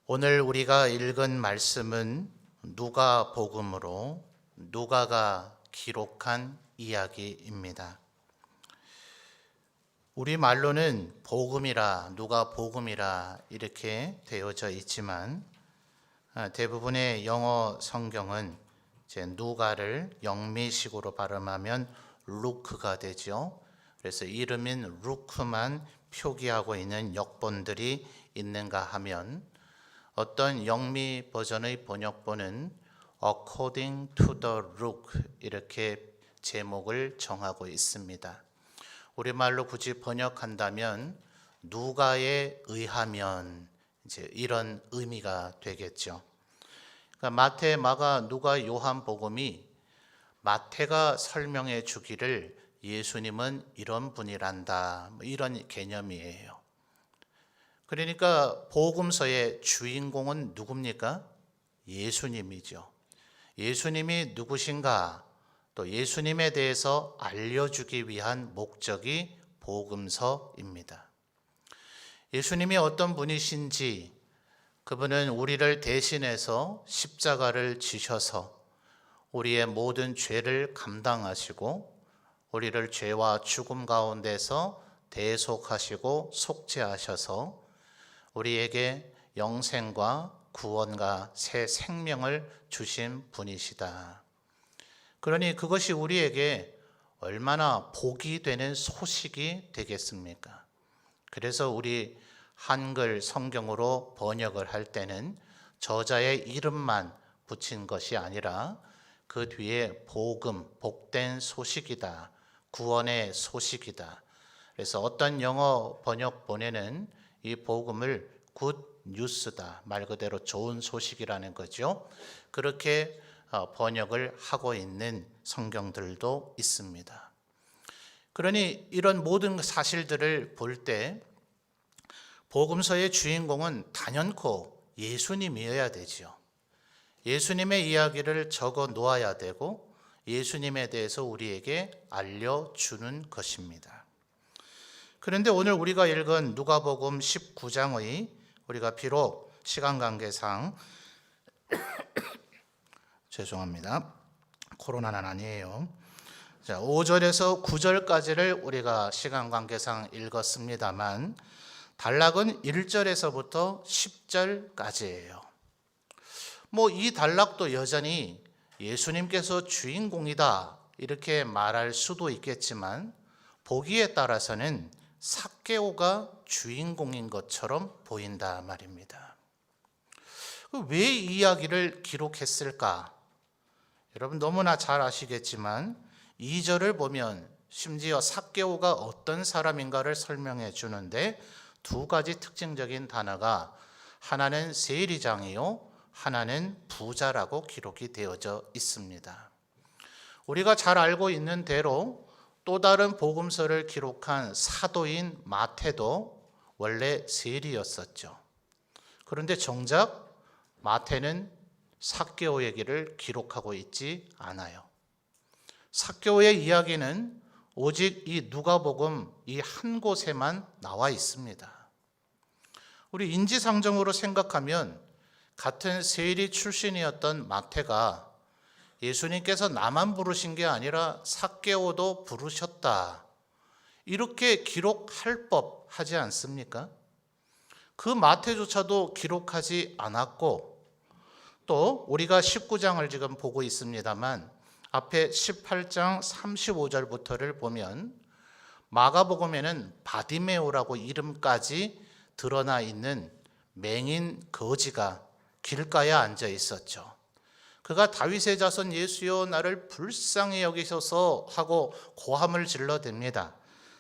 오늘 우리가 읽은 말씀은 누가복음으로 누가가 기록한 이야기입니다. 우리말로는 복음이라, 누가복음이라 이렇게 되어져 있지만 대부분의 영어 성경은 이제 누가를 영미식으로 발음하면 루크가 되죠. 그래서 이름인 루크만 표기하고 있는 역본들이 있는가 하면 어떤 영미 버전의 번역본은 According to the Luke 이렇게 제목을 정하고 있습니다. 우리말로 굳이 번역한다면 누가에 의하면 이제 이런 의미가 되겠죠. 그러니까 마태, 마가, 누가, 요한 복음이 마태가 설명해 주기를 예수님은 이런 분이란다, 이런 개념이에요. 그러니까 복음서의 주인공은 누굽니까? 예수님이죠. 예수님이 누구신가? 또 예수님에 대해서 알려주기 위한 목적이 복음서입니다. 예수님이 어떤 분이신지, 그분은 우리를 대신해서 십자가를 지셔서 우리의 모든 죄를 감당하시고 우리를 죄와 죽음 가운데서 대속하시고 속죄하셔서 우리에게 영생과 구원과 새 생명을 주신 분이시다. 그러니 그것이 우리에게 얼마나 복이 되는 소식이 되겠습니까? 그래서 우리 한글 성경으로 번역을 할 때는 저자의 이름만 붙인 것이 아니라 그 뒤에 복음, 복된 소식이다, 구원의 소식이다. 그래서 어떤 영어 번역본에는 이 복음을 굿 뉴스다, 말 그대로 좋은 소식이라는 거죠. 그렇게 번역을 하고 있는 성경들도 있습니다. 그러니 이런 모든 사실들을 볼 때 복음서의 주인공은 단연코 예수님이어야 되죠. 예수님의 이야기를 적어 놓아야 되고 예수님에 대해서 우리에게 알려주는 것입니다. 그런데 오늘 우리가 읽은 누가복음 19장의 우리가 비록 시간 관계상 죄송합니다. 코로나는 아니에요. 5절에서 9절까지를 우리가 시간 관계상 읽었습니다만 단락은 1절에서부터 10절까지예요. 이 단락도 여전히 예수님께서 주인공이다 이렇게 말할 수도 있겠지만 보기에 따라서는 삭개오가 주인공인 것처럼 보인다 말입니다. 왜 이 이야기를 기록했을까? 여러분 너무나 잘 아시겠지만 2절을 보면 심지어 삭개오가 어떤 사람인가를 설명해 주는데 두 가지 특징적인 단어가 하나는 세리장이요, 하나는 부자라고 기록이 되어져 있습니다. 우리가 잘 알고 있는 대로 또 다른 복음서를 기록한 사도인 마태도 원래 세리였었죠. 그런데 정작 마태는 삭개오 얘기를 기록하고 있지 않아요. 삭개오의 이야기는 오직 이 누가복음 이 한 곳에만 나와 있습니다. 우리 인지상정으로 생각하면 같은 세리 출신이었던 마태가 예수님께서 나만 부르신 게 아니라 삭개오도 부르셨다, 이렇게 기록할 법하지 않습니까? 그 마태조차도 기록하지 않았고 또 우리가 19장을 지금 보고 있습니다만 앞에 18장 35절부터를 보면 마가복음에는 바디메오라고 이름까지 드러나 있는 맹인 거지가 길가에 앉아 있었죠. 그가 다윗의 자손 예수여 나를 불쌍히 여기소서 하고 고함을 질러댑니다.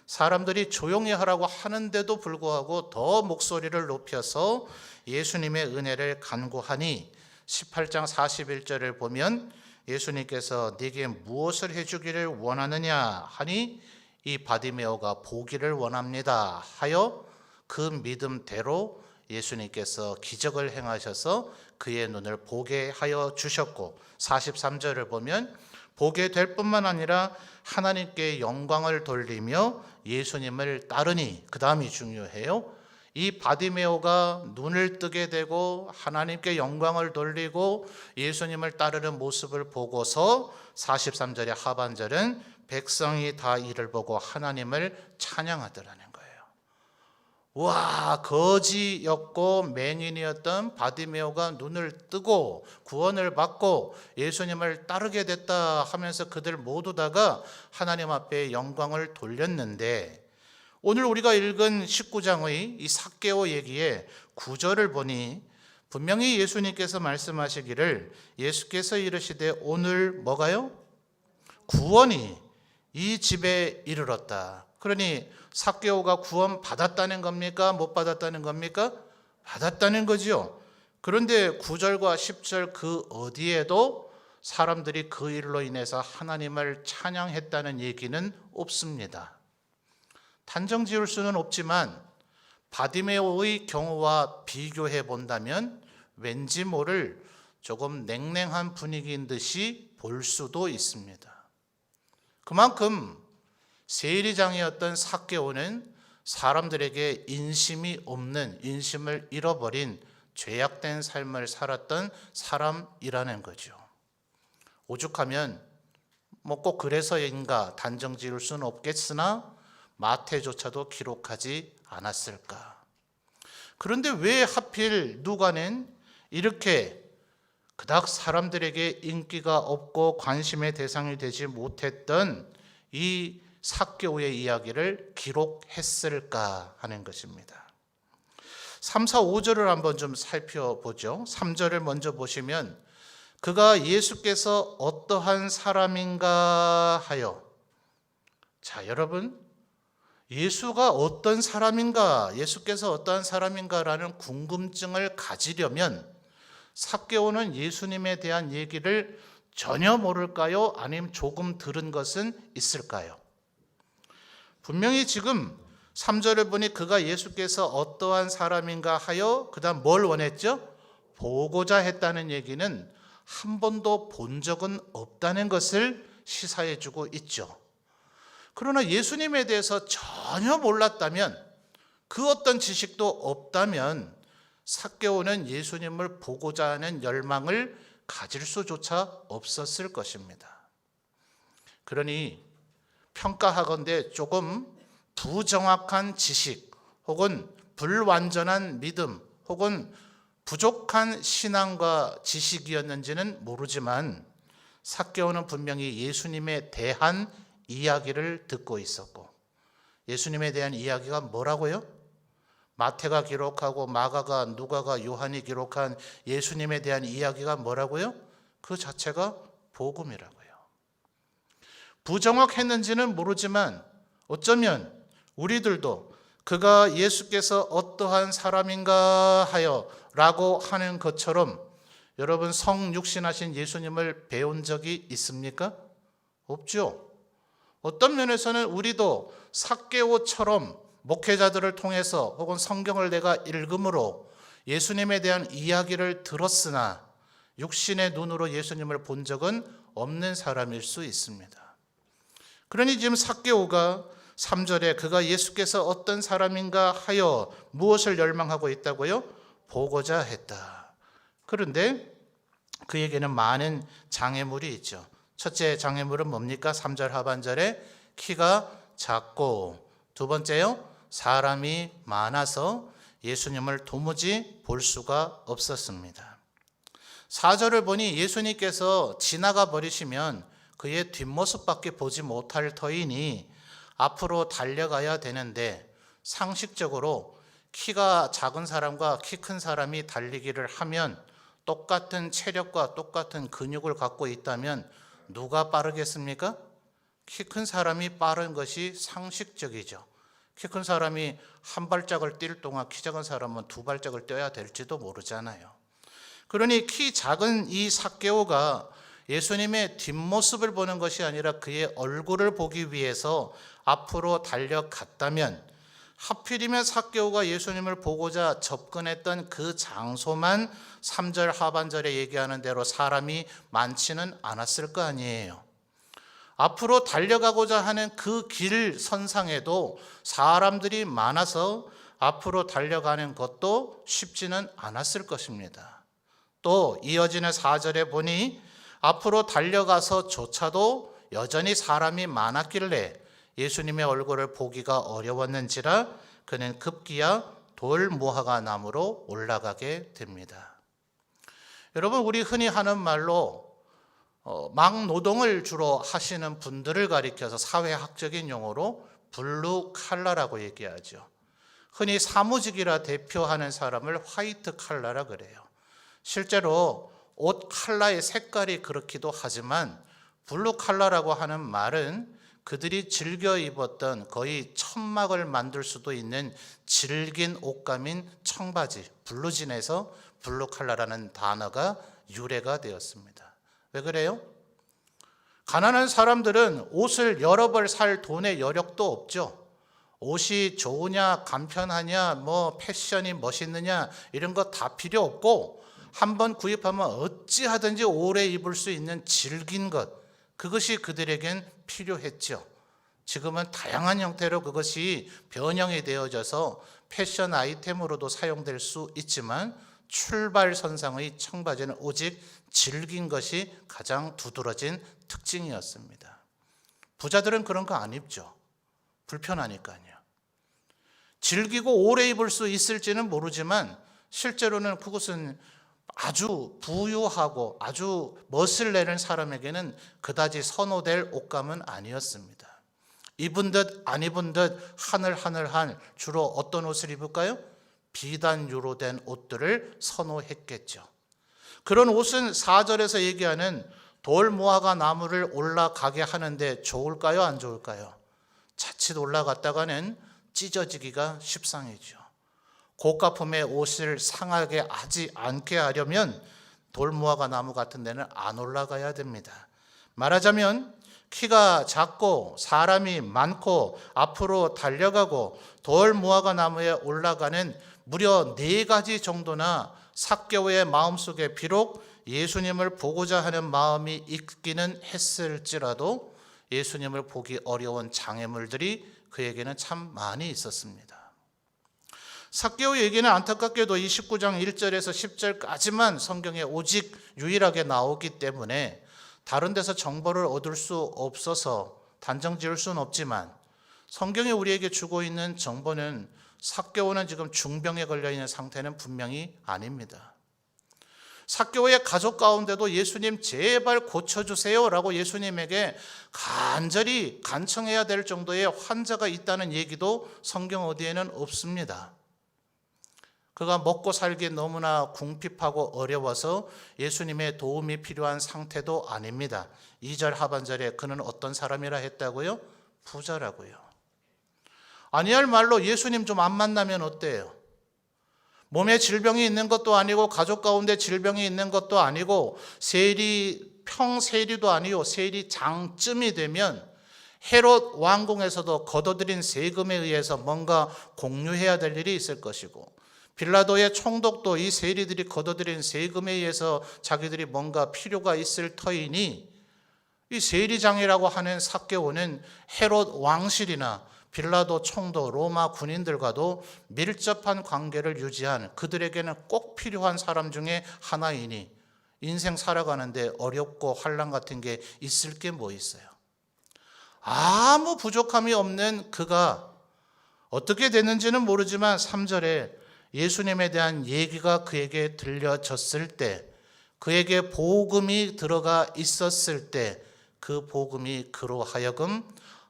사람들이 조용히 하라고 하는데도 불구하고 더 목소리를 높여서 예수님의 은혜를 간구하니 18장 41절을 보면 예수님께서 네게 무엇을 해주기를 원하느냐 하니 이 바디메오가 보기를 원합니다 하여 그 믿음대로 예수님께서 기적을 행하셔서 그의 눈을 보게 하여 주셨고 43절을 보면 보게 될 뿐만 아니라 하나님께 영광을 돌리며 예수님을 따르니, 그 다음이 중요해요. 이 바디메오가 눈을 뜨게 되고 하나님께 영광을 돌리고 예수님을 따르는 모습을 보고서 43절의 하반절은 백성이 다 이를 보고 하나님을 찬양하더라는 거예요. 와, 거지였고 맹인이었던 바디메오가 눈을 뜨고 구원을 받고 예수님을 따르게 됐다 하면서 그들 모두 다가 하나님 앞에 영광을 돌렸는데, 오늘 우리가 읽은 19장의 이 삭개오 얘기에 9절을 보니 분명히 예수님께서 말씀하시기를, 예수께서 이르시되 오늘 뭐가요? 구원이 이 집에 이르렀다. 그러니 삭개오가 구원 받았다는 겁니까? 못 받았다는 겁니까? 받았다는 거지요. 그런데 9절과 10절 그 어디에도 사람들이 그 일로 인해서 하나님을 찬양했다는 얘기는 없습니다. 단정 지을 수는 없지만 바디메오의 경우와 비교해 본다면 왠지 모를 조금 냉랭한 분위기인 듯이 볼 수도 있습니다. 그만큼 세리장이었던 삭개오는 사람들에게 인심이 없는, 인심을 잃어버린 죄악된 삶을 살았던 사람이라는 거죠. 오죽하면 꼭 그래서인가 단정 지을 수는 없겠으나 마태조차도 기록하지 않았을까. 그런데 왜 하필 누가는 이렇게 그닥 사람들에게 인기가 없고 관심의 대상이 되지 못했던 이 삭개오의 이야기를 기록했을까 하는 것입니다. 3, 4, 5절을 한번 좀 살펴보죠. 3절을 먼저 보시면 그가 예수께서 어떠한 사람인가 하여. 자, 여러분, 예수가 어떤 사람인가, 예수께서 어떠한 사람인가라는 궁금증을 가지려면 삭개오는 예수님에 대한 얘기를 전혀 모를까요? 아니면 조금 들은 것은 있을까요? 분명히 지금 3절을 보니 그가 예수께서 어떠한 사람인가 하여 그 다음 뭘 원했죠? 보고자 했다는 얘기는 한 번도 본 적은 없다는 것을 시사해 주고 있죠. 그러나 예수님에 대해서 전혀 몰랐다면, 그 어떤 지식도 없다면 삭개오는 예수님을 보고자 하는 열망을 가질 수조차 없었을 것입니다. 그러니 평가하건대 조금 부정확한 지식 혹은 불완전한 믿음 혹은 부족한 신앙과 지식이었는지는 모르지만 삭개오는 분명히 예수님에 대한 이야기를 듣고 있었고, 예수님에 대한 이야기가 뭐라고요? 마태가 기록하고 마가가, 누가가, 요한이 기록한 예수님에 대한 이야기가 뭐라고요? 그 자체가 복음이라고요. 부정확했는지는 모르지만 어쩌면 우리들도 그가 예수께서 어떠한 사람인가 하여 라고 하는 것처럼 여러분 성육신하신 예수님을 배운 적이 있습니까? 없죠. 어떤 면에서는 우리도 삭개오처럼 목회자들을 통해서 혹은 성경을 내가 읽음으로 예수님에 대한 이야기를 들었으나 육신의 눈으로 예수님을 본 적은 없는 사람일 수 있습니다. 그러니 지금 삭개오가 3절에 그가 예수께서 어떤 사람인가 하여 무엇을 열망하고 있다고요? 보고자 했다. 그런데 그에게는 많은 장애물이 있죠. 첫째 장애물은 뭡니까? 3절 하반절에 키가 작고, 두 번째요, 사람이 많아서 예수님을 도무지 볼 수가 없었습니다. 4절을 보니 예수님께서 지나가 버리시면 그의 뒷모습밖에 보지 못할 터이니 앞으로 달려가야 되는데, 상식적으로 키가 작은 사람과 키 큰 사람이 달리기를 하면 똑같은 체력과 똑같은 근육을 갖고 있다면 누가 빠르겠습니까? 키 큰 사람이 빠른 것이 상식적이죠. 키 큰 사람이 한 발짝을 뛸 동안 키 작은 사람은 두 발짝을 뛰어야 될지도 모르잖아요. 그러니 키 작은 이 삭개오가 예수님의 뒷모습을 보는 것이 아니라 그의 얼굴을 보기 위해서 앞으로 달려갔다면, 하필이면 삭개오가 예수님을 보고자 접근했던 그 장소만 3절 하반절에 얘기하는 대로 사람이 많지는 않았을 거 아니에요. 앞으로 달려가고자 하는 그 길 선상에도 사람들이 많아서 앞으로 달려가는 것도 쉽지는 않았을 것입니다. 또 이어지는 4절에 보니 앞으로 달려가서조차도 여전히 사람이 많았길래 예수님의 얼굴을 보기가 어려웠는지라 그는 급기야 돌 무화과 나무로 올라가게 됩니다. 여러분, 우리 흔히 하는 말로 막노동을 주로 하시는 분들을 가리켜서 사회학적인 용어로 블루 칼라라고 얘기하죠. 흔히 사무직이라 대표하는 사람을 화이트 칼라라 그래요. 실제로 옷 칼라의 색깔이 그렇기도 하지만 블루 칼라라고 하는 말은 그들이 즐겨 입었던 거의 천막을 만들 수도 있는 질긴 옷감인 청바지, 블루진에서 블루 칼라라는 단어가 유래가 되었습니다. 왜 그래요? 가난한 사람들은 옷을 여러 벌 살 돈의 여력도 없죠. 옷이 좋으냐, 간편하냐, 패션이 멋있느냐 이런 거 다 필요 없고 한번 구입하면 어찌하든지 오래 입을 수 있는 질긴 것, 그것이 그들에겐 필요했죠. 지금은 다양한 형태로 그것이 변형이 되어져서 패션 아이템으로도 사용될 수 있지만 출발선상의 청바지는 오직 질긴 것이 가장 두드러진 특징이었습니다. 부자들은 그런 거 안 입죠. 불편하니까요. 질기고 오래 입을 수 있을지는 모르지만 실제로는 그것은 아주 부유하고 아주 멋을 내는 사람에게는 그다지 선호될 옷감은 아니었습니다. 입은 듯 안 입은 듯 하늘하늘한 주로 어떤 옷을 입을까요? 비단유로 된 옷들을 선호했겠죠. 그런 옷은 4절에서 얘기하는 돌무화과 나무를 올라가게 하는데 좋을까요? 안 좋을까요? 자칫 올라갔다가는 찢어지기가 십상이죠. 고가품의 옷을 상하게 하지 않게 하려면 돌무화과 나무 같은 데는 안 올라가야 됩니다. 말하자면 키가 작고 사람이 많고 앞으로 달려가고 돌무화과 나무에 올라가는 무려 4가지 정도나 삭개오의 마음속에 비록 예수님을 보고자 하는 마음이 있기는 했을지라도 예수님을 보기 어려운 장애물들이 그에게는 참 많이 있었습니다. 삭개오 얘기는 안타깝게도 29장 1절에서 10절까지만 성경에 오직 유일하게 나오기 때문에 다른 데서 정보를 얻을 수 없어서 단정 지을 수는 없지만 성경이 우리에게 주고 있는 정보는 삭개오는 지금 중병에 걸려 있는 상태는 분명히 아닙니다. 삭개오의 가족 가운데도 예수님 제발 고쳐주세요 라고 예수님에게 간절히 간청해야 될 정도의 환자가 있다는 얘기도 성경 어디에는 없습니다. 그가 먹고 살기 너무나 궁핍하고 어려워서 예수님의 도움이 필요한 상태도 아닙니다. 2절 하반절에 그는 어떤 사람이라 했다고요? 부자라고요. 아니할 말로 예수님 좀 안 만나면 어때요? 몸에 질병이 있는 것도 아니고 가족 가운데 질병이 있는 것도 아니고 평세리도 아니요 세리장쯤이 되면 헤롯 왕궁에서도 거둬들인 세금에 의해서 뭔가 공유해야 될 일이 있을 것이고 빌라도의 총독도 이 세리들이 거둬들인 세금에 의해서 자기들이 뭔가 필요가 있을 터이니 이 세리장이라고 하는 삭개오는 헤롯 왕실이나 빌라도 총독, 로마 군인들과도 밀접한 관계를 유지한 그들에게는 꼭 필요한 사람 중에 하나이니 인생 살아가는데 어렵고 환난 같은 게 있을 게 뭐 있어요. 아무 부족함이 없는 그가 어떻게 됐는지는 모르지만 3절에 예수님에 대한 얘기가 그에게 들려졌을 때, 그에게 복음이 들어가 있었을 때 그 복음이 그로 하여금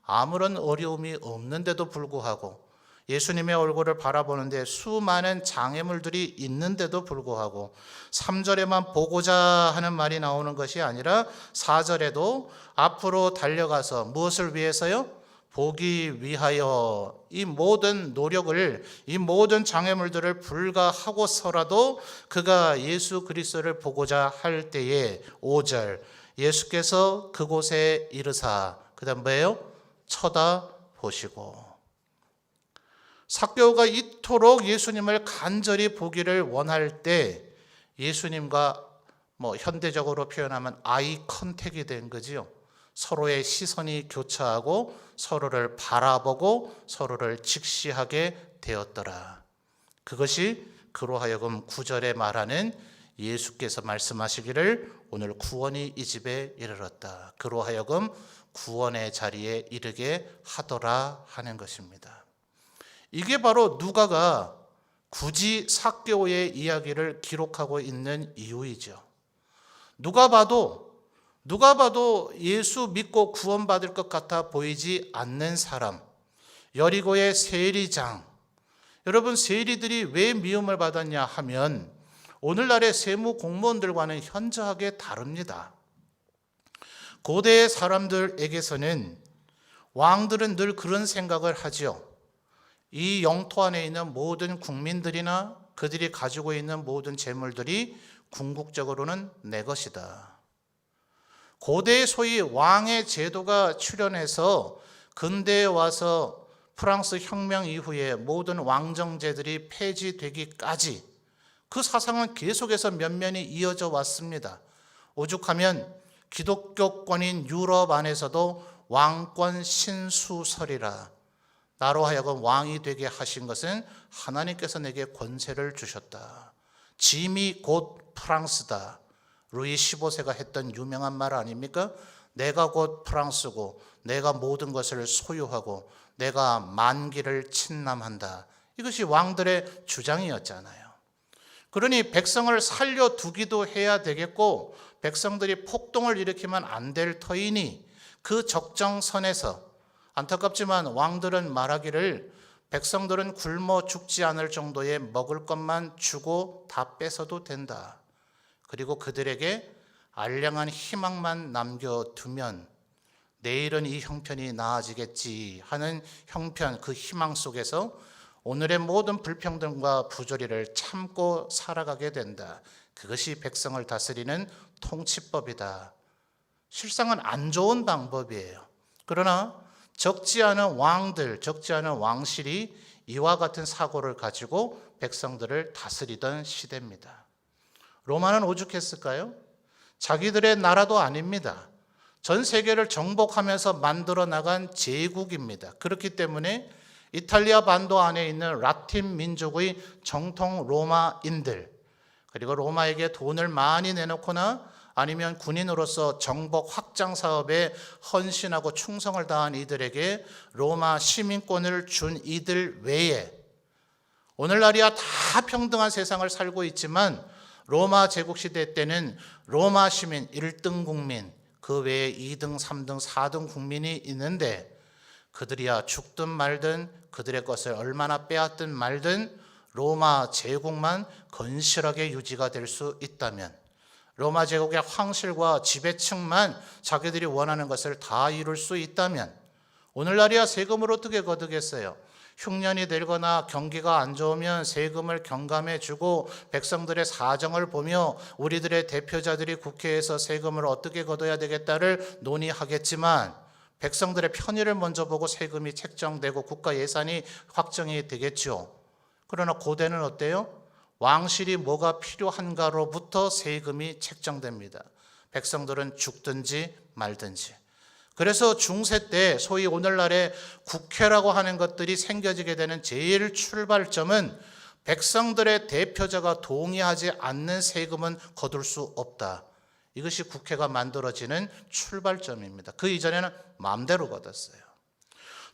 아무런 어려움이 없는데도 불구하고 예수님의 얼굴을 바라보는데 수많은 장애물들이 있는데도 불구하고 3절에만 보고자 하는 말이 나오는 것이 아니라 4절에도 앞으로 달려가서 무엇을 위해서요? 보기 위하여 이 모든 노력을, 이 모든 장애물들을 불가하고서라도 그가 예수 그리스도를 보고자 할 때에 5절 예수께서 그곳에 이르사 그 다음 뭐예요? 쳐다보시고. 삭개오가 이토록 예수님을 간절히 보기를 원할 때 예수님과 현대적으로 표현하면 아이 컨택이 된 거지요. 서로의 시선이 교차하고 서로를 바라보고 서로를 직시하게 되었더라. 그것이 그로 하여금 9절에 말하는 예수께서 말씀하시기를 오늘 구원이 이 집에 이르렀다. 그로 하여금 구원의 자리에 이르게 하더라 하는 것입니다. 이게 바로 누가가 굳이 삭개오의 이야기를 기록하고 있는 이유이죠. 누가 봐도 예수 믿고 구원받을 것 같아 보이지 않는 사람, 여리고의 세리장. 여러분, 세리들이 왜 미움을 받았냐 하면 오늘날의 세무 공무원들과는 현저하게 다릅니다. 고대의 사람들에게서는 왕들은 늘 그런 생각을 하죠. 이 영토 안에 있는 모든 국민들이나 그들이 가지고 있는 모든 재물들이 궁극적으로는 내 것이다. 고대의 소위 왕의 제도가 출현해서 근대에 와서 프랑스 혁명 이후에 모든 왕정제들이 폐지되기까지 그 사상은 계속해서 면면이 이어져 왔습니다. 오죽하면 기독교권인 유럽 안에서도 왕권 신수설이라, 나로 하여금 왕이 되게 하신 것은 하나님께서 내게 권세를 주셨다. 짐이 곧 프랑스다. 루이 15세가 했던 유명한 말 아닙니까? 내가 곧 프랑스고 내가 모든 것을 소유하고 내가 만기를 침람한다. 이것이 왕들의 주장이었잖아요. 그러니 백성을 살려두기도 해야 되겠고 백성들이 폭동을 일으키면 안 될 터이니 그 적정선에서, 안타깝지만 왕들은 말하기를 백성들은 굶어 죽지 않을 정도의 먹을 것만 주고 다 뺏어도 된다. 그리고 그들에게 알량한 희망만 남겨두면 내일은 이 형편이 나아지겠지 하는 형편, 그 희망 속에서 오늘의 모든 불평등과 부조리를 참고 살아가게 된다. 그것이 백성을 다스리는 통치법이다. 실상은 안 좋은 방법이에요. 그러나 적지 않은 왕들, 적지 않은 왕실이 이와 같은 사고를 가지고 백성들을 다스리던 시대입니다. 로마는 오죽했을까요? 자기들의 나라도 아닙니다. 전 세계를 정복하면서 만들어 나간 제국입니다. 그렇기 때문에 이탈리아 반도 안에 있는 라틴 민족의 정통 로마인들, 그리고 로마에게 돈을 많이 내놓거나 아니면 군인으로서 정복 확장 사업에 헌신하고 충성을 다한 이들에게 로마 시민권을 준 이들 외에, 오늘날이야 다 평등한 세상을 살고 있지만 로마 제국시대 때는 로마 시민 1등 국민, 그 외에 2등, 3등, 4등 국민이 있는데 그들이야 죽든 말든 그들의 것을 얼마나 빼앗든 말든 로마 제국만 건실하게 유지가 될 수 있다면, 로마 제국의 황실과 지배층만 자기들이 원하는 것을 다 이룰 수 있다면, 오늘날이야 세금을 어떻게 거두겠어요? 흉년이 들거나 경기가 안 좋으면 세금을 경감해 주고 백성들의 사정을 보며 우리들의 대표자들이 국회에서 세금을 어떻게 거둬야 되겠다를 논의하겠지만 백성들의 편의를 먼저 보고 세금이 책정되고 국가 예산이 확정이 되겠죠. 그러나 고대는 어때요? 왕실이 뭐가 필요한가로부터 세금이 책정됩니다. 백성들은 죽든지 말든지. 그래서 중세 때 소위 오늘날의 국회라고 하는 것들이 생겨지게 되는 제일 출발점은 백성들의 대표자가 동의하지 않는 세금은 거둘 수 없다. 이것이 국회가 만들어지는 출발점입니다. 그 이전에는 마음대로 거뒀어요.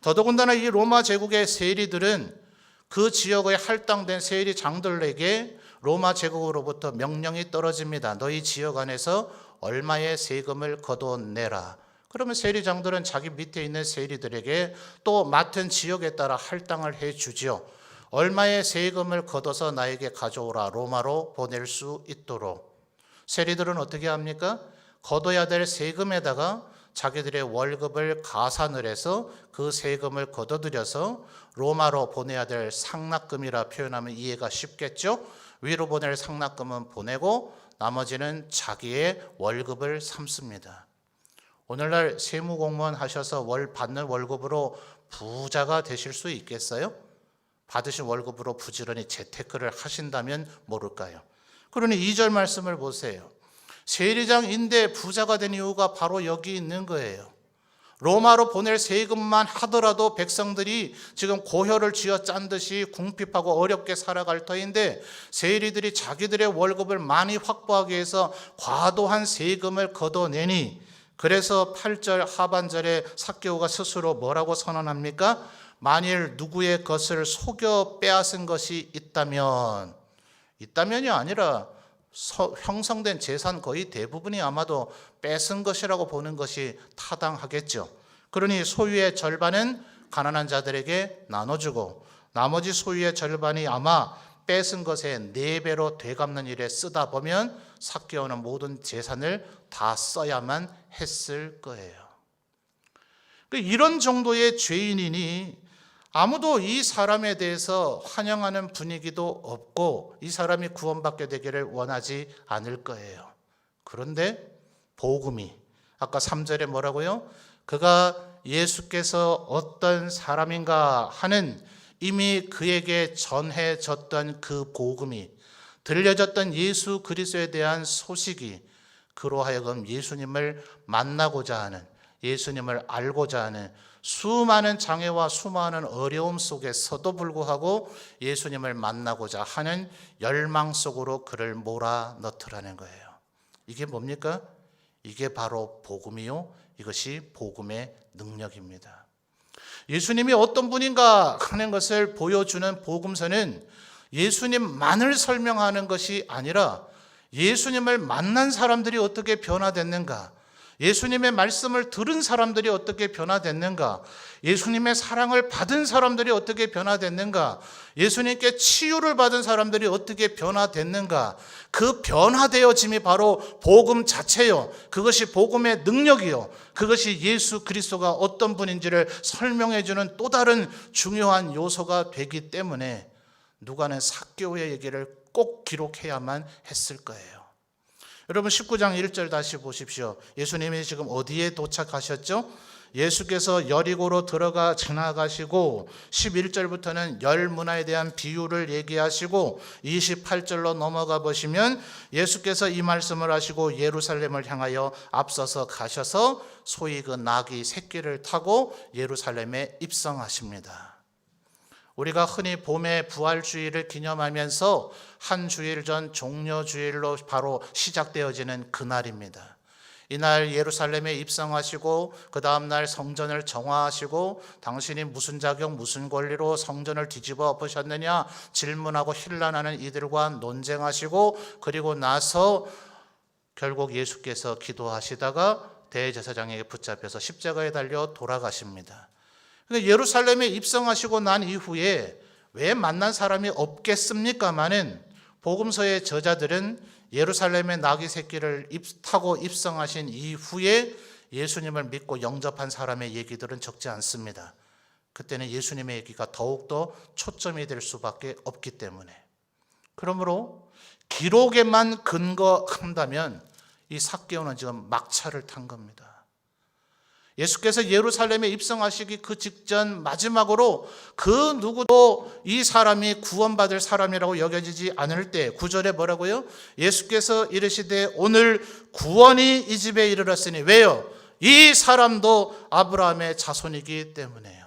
더더군다나 이 로마 제국의 세리들은 그 지역의 할당된 세리장들에게 로마 제국으로부터 명령이 떨어집니다. 너희 지역 안에서 얼마의 세금을 거둬내라. 그러면 세리장들은 자기 밑에 있는 세리들에게 또 맡은 지역에 따라 할당을 해주지요. 얼마의 세금을 걷어서 나에게 가져오라, 로마로 보낼 수 있도록. 세리들은 어떻게 합니까? 걷어야 될 세금에다가 자기들의 월급을 가산을 해서 그 세금을 걷어들여서 로마로 보내야 될 상납금이라 표현하면 이해가 쉽겠죠? 위로 보낼 상납금은 보내고 나머지는 자기의 월급을 삼습니다. 오늘날 세무공무원 하셔서 월 받는 월급으로 부자가 되실 수 있겠어요? 받으신 월급으로 부지런히 재테크를 하신다면 모를까요? 그러니 2절 말씀을 보세요. 세리장인데 부자가 된 이유가 바로 여기 있는 거예요. 로마로 보낼 세금만 하더라도 백성들이 지금 고혈을 쥐어짠 듯이 궁핍하고 어렵게 살아갈 터인데 세리들이 자기들의 월급을 많이 확보하기 위해서 과도한 세금을 걷어내니, 그래서 8절 하반절에 삭개오가 스스로 뭐라고 선언합니까? 만일 누구의 것을 속여 빼앗은 것이 있다면이 아니라 형성된 재산 거의 대부분이 아마도 뺏은 것이라고 보는 것이 타당하겠죠. 그러니 소유의 절반은 가난한 자들에게 나눠주고 나머지 소유의 절반이 아마 뺏은 것의 4배로 되갚는 일에 쓰다 보면 삭개오는 모든 재산을 다 써야만 했을 거예요. 이런 정도의 죄인이니 아무도 이 사람에 대해서 환영하는 분위기도 없고 이 사람이 구원받게 되기를 원하지 않을 거예요. 그런데 복음이 아까 3절에 뭐라고요? 그가 예수께서 어떤 사람인가 하는 이미 그에게 전해졌던 그 복음이, 들려졌던 예수 그리스도에 대한 소식이 그로 하여금 예수님을 만나고자 하는, 예수님을 알고자 하는 수많은 장애와 수많은 어려움 속에서도 불구하고 예수님을 만나고자 하는 열망 속으로 그를 몰아넣더라는 거예요. 이게 뭡니까? 이게 바로 복음이요, 이것이 복음의 능력입니다. 예수님이 어떤 분인가 하는 것을 보여주는 복음서는 예수님만을 설명하는 것이 아니라 예수님을 만난 사람들이 어떻게 변화됐는가, 예수님의 말씀을 들은 사람들이 어떻게 변화됐는가, 예수님의 사랑을 받은 사람들이 어떻게 변화됐는가, 예수님께 치유를 받은 사람들이 어떻게 변화됐는가, 그 변화되어짐이 바로 복음 자체요, 그것이 복음의 능력이요, 그것이 예수 그리스도가 어떤 분인지를 설명해 주는 또 다른 중요한 요소가 되기 때문에 누가는 삭개오의 얘기를 꼭 기록해야만 했을 거예요. 여러분 19장 1절 다시 보십시오. 예수님이 지금 어디에 도착하셨죠? 예수께서 여리고로 지나가시고 11절부터는 열 문화에 대한 비유를 얘기하시고 28절로 넘어가 보시면 예수께서 이 말씀을 하시고 예루살렘을 향하여 앞서서 가셔서 소위 그 나귀 새끼를 타고 예루살렘에 입성하십니다. 우리가 흔히 봄의 부활주일을 기념하면서 한 주일 전 종려주일로 바로 시작되어지는 그날입니다. 이날 예루살렘에 입성하시고 그 다음날 성전을 정화하시고 당신이 무슨 자격 무슨 권리로 성전을 뒤집어 엎으셨느냐 질문하고 혼란하는 이들과 논쟁하시고, 그리고 나서 결국 예수께서 기도하시다가 대제사장에게 붙잡혀서 십자가에 달려 돌아가십니다. 예루살렘에 입성하시고 난 이후에 왜 만난 사람이 없겠습니까마는 복음서의 저자들은 예루살렘의 나귀 새끼를 타고 입성하신 이후에 예수님을 믿고 영접한 사람의 얘기들은 적지 않습니다. 그때는 예수님의 얘기가 더욱더 초점이 될 수밖에 없기 때문에. 그러므로 기록에만 근거한다면 이 삭개오는 지금 막차를 탄 겁니다. 예수께서 예루살렘에 입성하시기 그 직전 마지막으로 그 누구도 이 사람이 구원받을 사람이라고 여겨지지 않을 때 9절에 뭐라고요? 예수께서 이르시되 오늘 구원이 이 집에 이르렀으니 왜요? 이 사람도 아브라함의 자손이기 때문에요.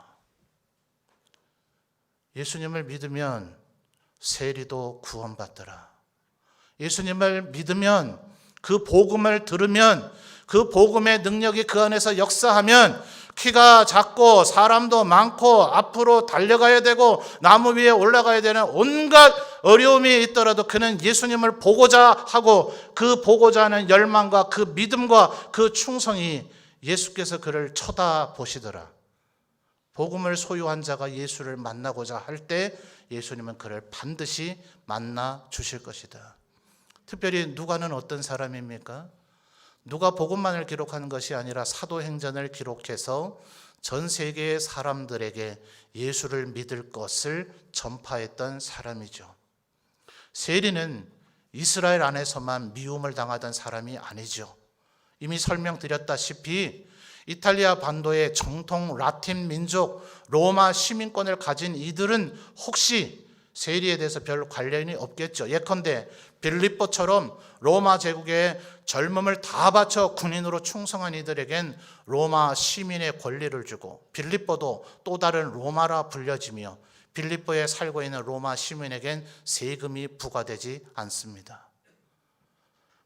예수님을 믿으면 세리도 구원받더라. 예수님을 믿으면 그 복음을 들으면 그 복음의 능력이 그 안에서 역사하면 키가 작고 사람도 많고 앞으로 달려가야 되고 나무 위에 올라가야 되는 온갖 어려움이 있더라도 그는 예수님을 보고자 하고 그 보고자 하는 열망과 그 믿음과 그 충성이 예수께서 그를 쳐다보시더라. 복음을 소유한 자가 예수를 만나고자 할 때 예수님은 그를 반드시 만나 주실 것이다. 특별히 누가는 어떤 사람입니까? 누가 복음만을 기록하는 것이 아니라 사도행전을 기록해서 전 세계의 사람들에게 예수를 믿을 것을 전파했던 사람이죠. 세리는 이스라엘 안에서만 미움을 당하던 사람이 아니죠. 이미 설명드렸다시피 이탈리아 반도의 정통 라틴 민족 로마 시민권을 가진 이들은 혹시 세리에 대해서 별 관련이 없겠죠. 예컨대 빌립보처럼 로마 제국의 젊음을 다 바쳐 군인으로 충성한 이들에겐 로마 시민의 권리를 주고, 빌립보도 또 다른 로마라 불려지며 빌립보에 살고 있는 로마 시민에겐 세금이 부과되지 않습니다.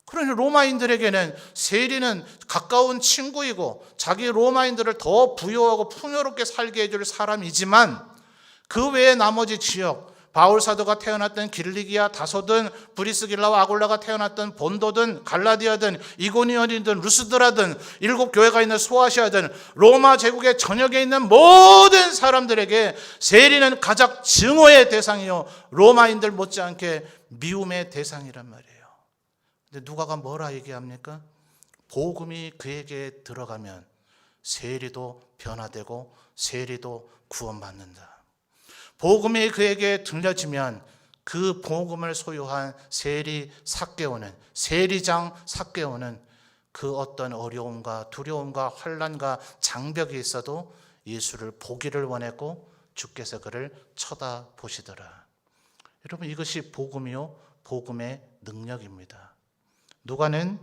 그러니 로마인들에게는 세리는 가까운 친구이고 자기 로마인들을 더 부유하고 풍요롭게 살게 해줄 사람이지만, 그 외에 나머지 지역, 바울 사도가 태어났던 길리기아, 다소든, 브리스길라와 아굴라가 태어났던 본도든, 갈라디아든, 이고니온이든, 루스드라든, 7교회가 있는 소아시아든, 로마 제국의 전역에 있는 모든 사람들에게 세리는 가장 증오의 대상이요, 로마인들 못지않게 미움의 대상이란 말이에요. 근데 누가가 뭐라 얘기합니까? 복음이 그에게 들어가면 세리도 변화되고 세리도 구원받는다. 복음이 그에게 들려지면 그 복음을 소유한 세리 삭개오는, 세리장 삭개오는 그 어떤 어려움과 두려움과 환난과 장벽이 있어도 예수를 보기를 원했고 주께서 그를 쳐다보시더라. 여러분, 이것이 복음이요, 복음의 능력입니다. 누가는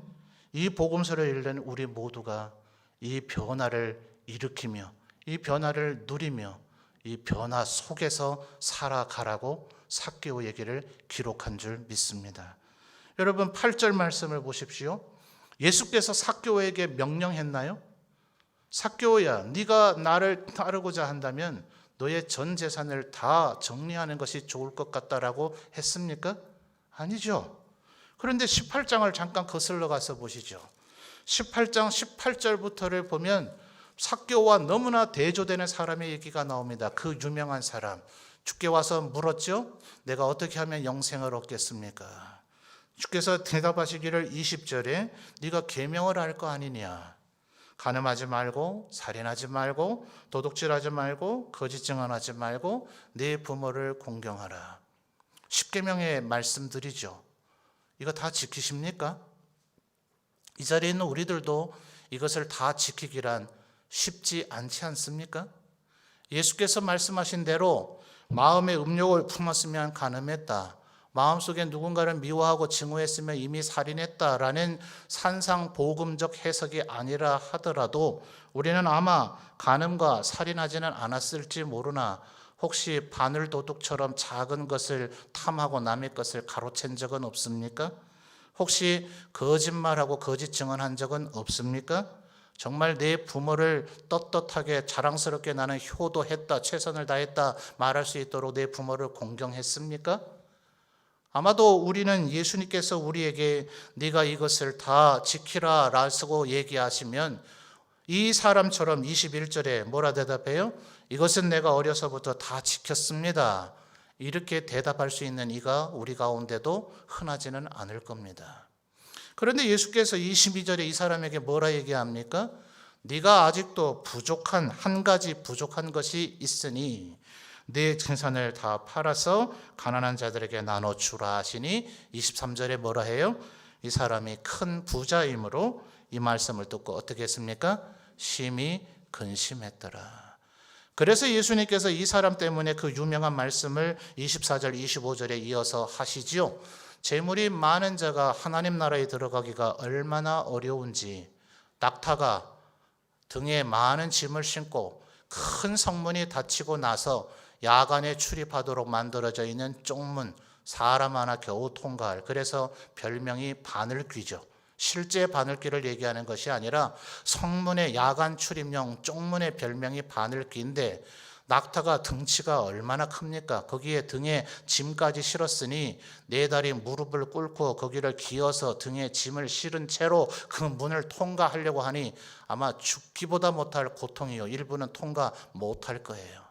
이 복음서를 읽는 우리 모두가 이 변화를 일으키며 이 변화를 누리며 이 변화 속에서 살아가라고 삭개오 얘기를 기록한 줄 믿습니다. 여러분, 8절 말씀을 보십시오. 예수께서 삭개오에게 명령했나요? 삭개오야, 네가 나를 따르고자 한다면 너의 전 재산을 다 정리하는 것이 좋을 것 같다라고 했습니까? 아니죠. 그런데 18장을 잠깐 거슬러 가서 보시죠. 18장 18절부터를 보면 삭개오와 너무나 대조되는 사람의 얘기가 나옵니다. 그 유명한 사람, 주께 와서 물었죠. 내가 어떻게 하면 영생을 얻겠습니까? 주께서 대답하시기를 20절에 네가 계명을 알 거 아니냐. 간음하지 말고, 살인하지 말고, 도둑질하지 말고, 거짓 증언하지 말고, 네 부모를 공경하라. 10계명의 말씀들이죠. 이거 다 지키십니까? 이 자리에 있는 우리들도 이것을 다 지키기란 쉽지 않지 않습니까? 예수께서 말씀하신 대로 마음에 음욕을 품었으면 간음했다, 마음속에 누군가를 미워하고 증오했으면 이미 살인했다라는 산상보금적 해석이 아니라 하더라도 우리는 아마 간음과 살인하지는 않았을지 모르나 혹시 바늘도둑처럼 작은 것을 탐하고 남의 것을 가로챈 적은 없습니까? 혹시 거짓말하고 거짓 증언한 적은 없습니까? 정말 내 부모를 떳떳하게 자랑스럽게 나는 효도했다, 최선을 다했다 말할 수 있도록 내 부모를 공경했습니까? 아마도 우리는 예수님께서 우리에게 네가 이것을 다 지키라 라고 얘기하시면 이 사람처럼 21절에 뭐라 대답해요? 이것은 내가 어려서부터 다 지켰습니다. 이렇게 대답할 수 있는 이가 우리 가운데도 흔하지는 않을 겁니다. 그런데 예수께서 22절에 이 사람에게 뭐라 얘기합니까? 네가 아직도 부족한, 한 가지 부족한 것이 있으니 네 재산을 다 팔아서 가난한 자들에게 나눠주라 하시니 23절에 뭐라 해요? 이 사람이 큰 부자이므로 이 말씀을 듣고 어떻게 했습니까? 심히 근심했더라. 그래서 예수님께서 이 사람 때문에 그 유명한 말씀을 24절, 25절에 이어서 하시지요. 재물이 많은 자가 하나님 나라에 들어가기가 얼마나 어려운지, 낙타가 등에 많은 짐을 싣고 큰 성문이 닫히고 나서 야간에 출입하도록 만들어져 있는 쪽문, 사람 하나 겨우 통과할, 그래서 별명이 바늘귀죠. 실제 바늘귀를 얘기하는 것이 아니라 성문의 야간 출입용 쪽문의 별명이 바늘귀인데, 낙타가 등치가 얼마나 큽니까? 거기에 등에 짐까지 실었으니 네 다리 무릎을 꿇고 거기를 기어서 등에 짐을 실은 채로 그 문을 통과하려고 하니 아마 죽기보다 못할 고통이요, 일부는 통과 못할 거예요.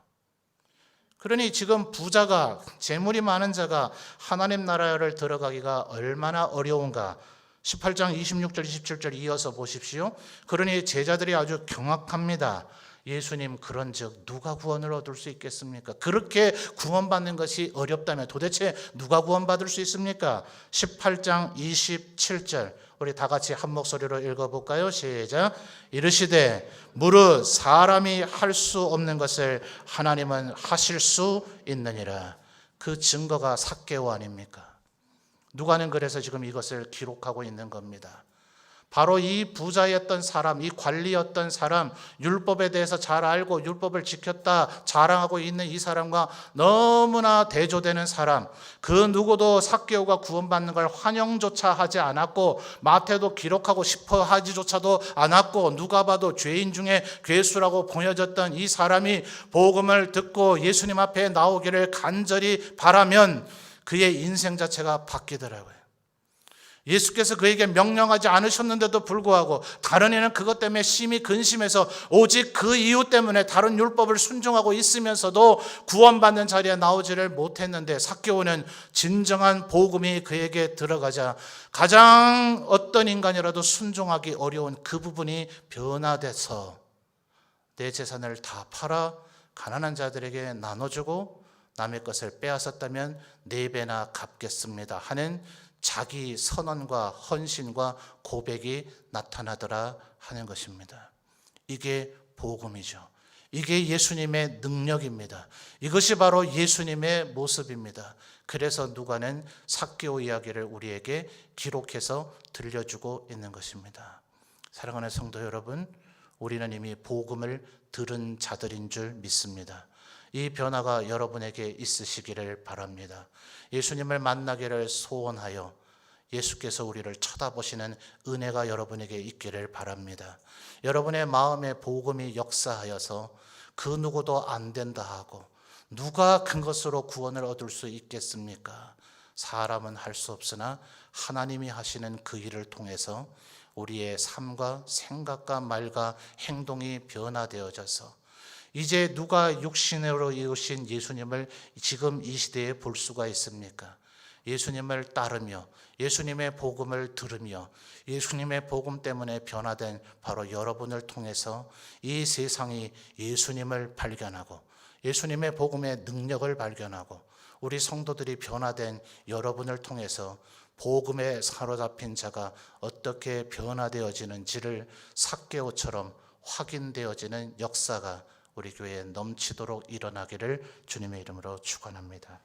그러니 지금 부자가, 재물이 많은 자가 하나님 나라를 들어가기가 얼마나 어려운가. 18장 26절 27절 이어서 보십시오. 그러니 제자들이 아주 경악합니다. 예수님, 그런즉 누가 구원을 얻을 수 있겠습니까? 그렇게 구원받는 것이 어렵다면 도대체 누가 구원받을 수 있습니까? 18장 27절 우리 다 같이 한 목소리로 읽어볼까요? 시작. 이르시되 무릇 사람이 할 수 없는 것을 하나님은 하실 수 있느니라. 그 증거가 삭개오 아닙니까? 누가는 그래서 지금 이것을 기록하고 있는 겁니다. 바로 이 부자였던 사람, 이 관리였던 사람, 율법에 대해서 잘 알고 율법을 지켰다 자랑하고 있는 이 사람과 너무나 대조되는 사람, 그 누구도 삭개오가 구원받는 걸 환영조차 하지 않았고 마태도 기록하고 싶어 하지조차도 않았고 누가 봐도 죄인 중에 괴수라고 보여졌던 이 사람이 복음을 듣고 예수님 앞에 나오기를 간절히 바라면 그의 인생 자체가 바뀌더라고요. 예수께서 그에게 명령하지 않으셨는데도 불구하고 다른 이는 그것 때문에 심히 근심해서 오직 그 이유 때문에 다른 율법을 순종하고 있으면서도 구원받는 자리에 나오지를 못했는데 삭개오는 진정한 복음이 그에게 들어가자 가장 어떤 인간이라도 순종하기 어려운 그 부분이 변화돼서 내 재산을 다 팔아 가난한 자들에게 나눠주고 남의 것을 빼앗았다면 4배나 갚겠습니다 하는 자기 선언과 헌신과 고백이 나타나더라 하는 것입니다. 이게 복음이죠. 이게 예수님의 능력입니다. 이것이 바로 예수님의 모습입니다. 그래서 누가는 삭개오 이야기를 우리에게 기록해서 들려주고 있는 것입니다. 사랑하는 성도 여러분, 우리는 이미 복음을 들은 자들인 줄 믿습니다. 이 변화가 여러분에게 있으시기를 바랍니다. 예수님을 만나기를 소원하여 예수께서 우리를 쳐다보시는 은혜가 여러분에게 있기를 바랍니다. 여러분의 마음에 복음이 역사하여서 그 누구도 안 된다 하고 누가 큰 것으로 구원을 얻을 수 있겠습니까? 사람은 할 수 없으나 하나님이 하시는 그 일을 통해서 우리의 삶과 생각과 말과 행동이 변화되어져서 이제 누가 육신으로 이으신 예수님을 지금 이 시대에 볼 수가 있습니까? 예수님을 따르며 예수님의 복음을 들으며 예수님의 복음 때문에 변화된 바로 여러분을 통해서 이 세상이 예수님을 발견하고 예수님의 복음의 능력을 발견하고 우리 성도들이 변화된 여러분을 통해서 복음에 사로잡힌 자가 어떻게 변화되어지는지를 삭개오처럼 확인되어지는 역사가 우리 교회에 넘치도록 일어나기를 주님의 이름으로 축원합니다.